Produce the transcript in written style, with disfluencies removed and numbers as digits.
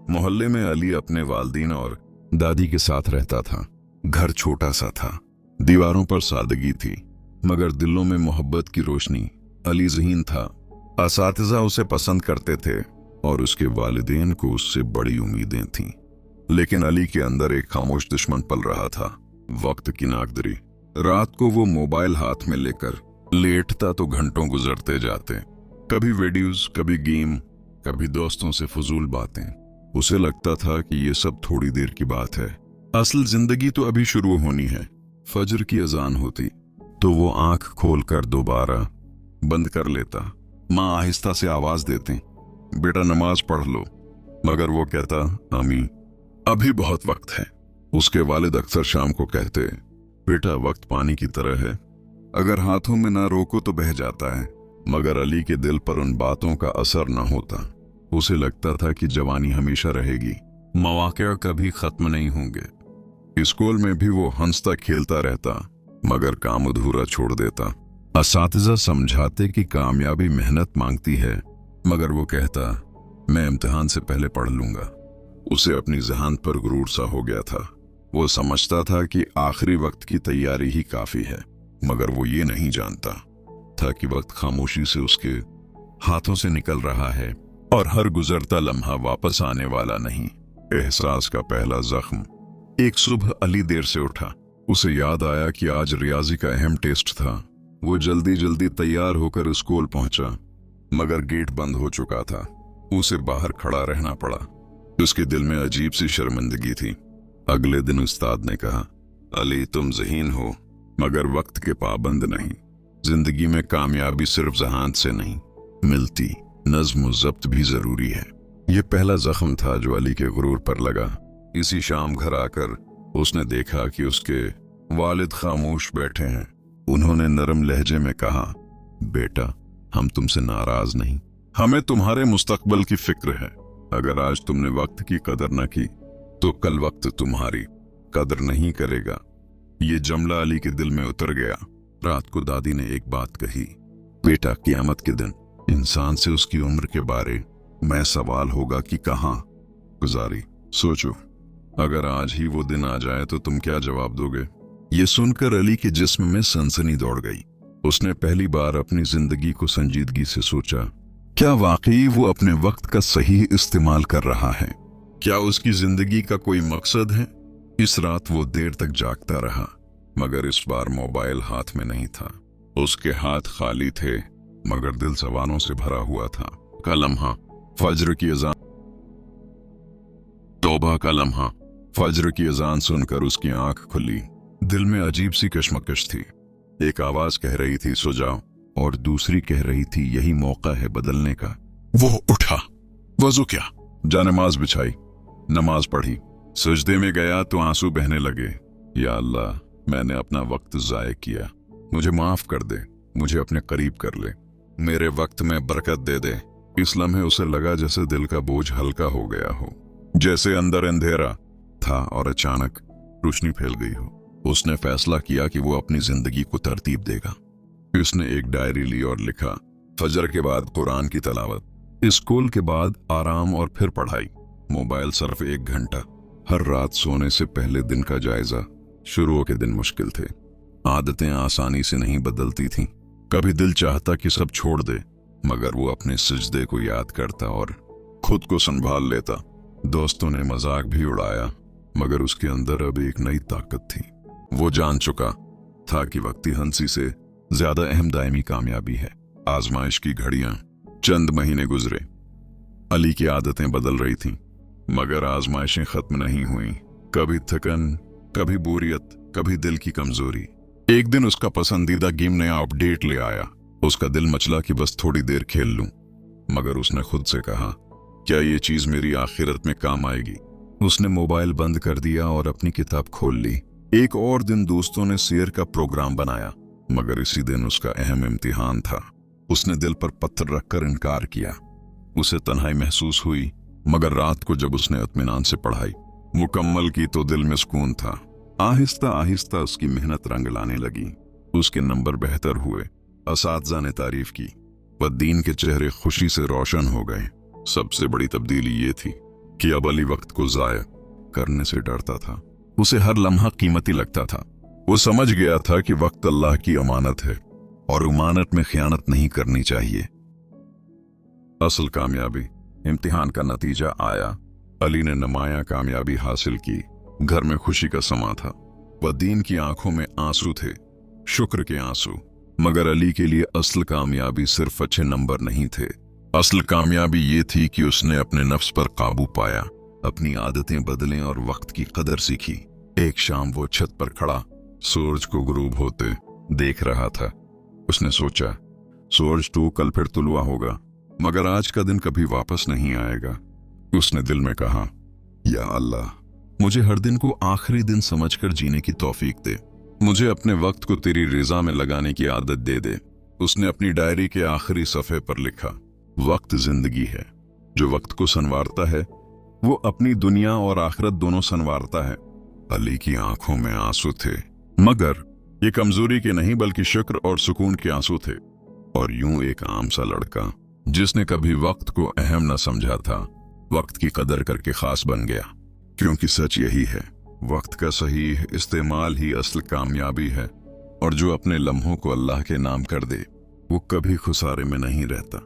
मोहल्ले में अली अपने वालिदैन और दादी के साथ रहता था। घर छोटा सा था, दीवारों पर सादगी थी, मगर दिलों में मोहब्बत की रोशनी। अली ज़हीन था, असातिज़ा उसे पसंद करते थे और उसके वालिदैन को उससे बड़ी उम्मीदें थीं। लेकिन अली के अंदर एक खामोश दुश्मन पल रहा था, वक्त की नाकदरी। रात को वो मोबाइल हाथ में लेकर लेटता तो घंटों गुजरते जाते, कभी वीडियोस, कभी गेम, कभी दोस्तों से फजूल बातें। उसे लगता था कि ये सब थोड़ी देर की बात है, असल जिंदगी तो अभी शुरू होनी है। फजर की अजान होती तो वो आंख खोलकर दोबारा बंद कर लेता। माँ आहिस्ता से आवाज देती, बेटा नमाज पढ़ लो, मगर वो कहता, अम्मी अभी बहुत वक्त है। उसके वालिद अक्सर शाम को कहते, बेटा वक्त पानी की तरह है, अगर हाथों में ना रोको तो बह जाता है। मगर अली के दिल पर उन बातों का असर न होता। उसे लगता था कि जवानी हमेशा रहेगी, मौक़े कभी खत्म नहीं होंगे। स्कूल में भी वो हंसता खेलता रहता, मगर काम अधूरा छोड़ देता। असातिज़ा समझाते कि कामयाबी मेहनत मांगती है, मगर वो कहता, मैं इम्तिहान से पहले पढ़ लूंगा। उसे अपनी ज़हानत पर गुरूर सा हो गया था। वो समझता था कि आखिरी वक्त की तैयारी ही काफी है, मगर वो ये नहीं जानता था कि वक्त खामोशी से उसके हाथों से निकल रहा है और हर गुजरता लम्हा वापस आने वाला नहीं। एहसास का पहला जख्म। एक सुबह अली देर से उठा। उसे याद आया कि आज रियाजी का अहम टेस्ट था। वो जल्दी जल्दी तैयार होकर स्कूल पहुंचा, मगर गेट बंद हो चुका था। उसे बाहर खड़ा रहना पड़ा। उसके दिल में अजीब सी शर्मिंदगी थी। अगले दिन उस्ताद ने कहा, अली तुम ज़हीन हो, मगर वक्त के पाबंद नहीं। जिंदगी में कामयाबी सिर्फ ज़हानत से नहीं मिलती, नज़्म व ज़ब्त भी जरूरी है। ये पहला जख्म था जो अली के गुरूर पर लगा। इसी शाम घर आकर उसने देखा कि उसके वालिद खामोश बैठे हैं। उन्होंने नरम लहजे में कहा, बेटा हम तुमसे नाराज नहीं, हमें तुम्हारे मुस्तकबल की फिक्र है। अगर आज तुमने वक्त की कदर न की तो कल वक्त तुम्हारी कदर नहीं करेगा। ये जुमला अली के दिल में उतर गया। रात को दादी ने एक बात कही, बेटा क़यामत के दिन इंसान से उसकी उम्र के बारे में सवाल होगा कि कहाँ गुजारी। सोचो, अगर आज ही वो दिन आ जाए तो तुम क्या जवाब दोगे? ये सुनकर अली के जिस्म में सनसनी दौड़ गई। उसने पहली बार अपनी जिंदगी को संजीदगी से सोचा, क्या वाकई वो अपने वक्त का सही इस्तेमाल कर रहा है? क्या उसकी जिंदगी का कोई मकसद है? इस रात वो देर तक जागता रहा, मगर इस बार मोबाइल हाथ में नहीं था। उसके हाथ खाली थे, मगर दिल सवालों से भरा हुआ था। का लम्हा, फज्र की अजान। तौबा का लम्हा। फज्र की अजान सुनकर उसकी आंख खुली। दिल में अजीब सी कश्मकश थी। एक आवाज कह रही थी सो जाओ, और दूसरी कह रही थी यही मौका है बदलने का। वो उठा, वजू किया, जानमाज बिछाई, नमाज पढ़ी। सजदे में गया तो आंसू बहने लगे। या अल्लाह, मैंने अपना वक्त जाया किया, मुझे माफ कर दे, मुझे अपने करीब कर ले, मेरे वक्त में बरकत दे दे। इस लम्हे उसे लगा जैसे दिल का बोझ हल्का हो गया हो, जैसे अंदर अंधेरा था और अचानक रोशनी फैल गई हो। उसने फैसला किया कि वो अपनी जिंदगी को तरतीब देगा। उसने एक डायरी ली और लिखा, फजर के बाद कुरान की तलावत, स्कूल के बाद आराम और फिर पढ़ाई, मोबाइल सिर्फ 1 घंटा, हर रात सोने से पहले दिन का जायजा। शुरू के दिन मुश्किल थे, आदतें आसानी से नहीं बदलती थीं। कभी दिल चाहता कि सब छोड़ दे, मगर वो अपने सजदे को याद करता और खुद को संभाल लेता। दोस्तों ने मजाक भी उड़ाया, मगर उसके अंदर अब एक नई ताकत थी। वो जान चुका था कि वक्ती हंसी से ज्यादा अहम दायमी कामयाबी है। आजमाइश की घड़ियां, चंद महीने गुजरे। अली की आदतें बदल रही थीं, मगर आजमाइशें खत्म नहीं हुई। कभी थकन, कभी बोरियत, कभी दिल की कमजोरी। एक दिन उसका पसंदीदा गेम नया अपडेट ले आया। उसका दिल मचला कि बस थोड़ी देर खेल लूं, मगर उसने खुद से कहा, क्या ये चीज मेरी आखिरत में काम आएगी? उसने मोबाइल बंद कर दिया और अपनी किताब खोल ली। एक और दिन दोस्तों ने शेयर का प्रोग्राम बनाया, मगर इसी दिन उसका अहम इम्तिहान था। उसने दिल पर पत्थर रखकर इनकार किया। उसे तन्हाई महसूस हुई, मगर रात को जब उसने इत्मीनान से पढ़ाई मुकम्मल की तो दिल में सुकून था। आहिस्ता आहिस्ता उसकी मेहनत रंग लाने लगी। उसके नंबर बेहतर हुए, असातिज़ा ने तारीफ की, वह दीन के चेहरे खुशी से रोशन हो गए। सबसे बड़ी तब्दीली ये थी कि अब अली वक्त को जाया करने से डरता था। उसे हर लम्हा कीमती लगता था। वो समझ गया था कि वक्त अल्लाह की अमानत है और अमानत में खयानत नहीं करनी चाहिए। असल कामयाबी। इम्तिहान का नतीजा आया। अली ने नुमाया कामयाबी हासिल की। घर में खुशी का समा था। वदीन की आंखों में आंसू थे, शुक्र के आंसू। मगर अली के लिए असल कामयाबी सिर्फ अच्छे नंबर नहीं थे। असल कामयाबी ये थी कि उसने अपने नफ्स पर काबू पाया, अपनी आदतें बदलें और वक्त की कदर सीखी। एक शाम वो छत पर खड़ा सूरज को गुरूब होते देख रहा था। उसने सोचा, सूरज तो कल फिर तुलवा होगा, मगर आज का दिन कभी वापस नहीं आएगा। उसने दिल में कहा, या अल्लाह, मुझे हर दिन को आखिरी दिन समझकर जीने की तौफीक दे। मुझे अपने वक्त को तेरी रिजा में लगाने की आदत दे दे। उसने अपनी डायरी के आखिरी सफ़े पर लिखा, वक्त जिंदगी है, जो वक्त को संवारता है वो अपनी दुनिया और आखिरत दोनों संवारता है। अली की आंखों में आंसू थे, मगर ये कमजोरी के नहीं बल्कि शुक्र और सुकून के आंसू थे। और यूं एक आम सा लड़का जिसने कभी वक्त को अहम न समझा था, वक्त की कदर करके खास बन गया। क्योंकि सच यही है, वक्त का सही इस्तेमाल ही असल कामयाबी है। और जो अपने लम्हों को अल्लाह के नाम कर दे, वो कभी खुसारे में नहीं रहता।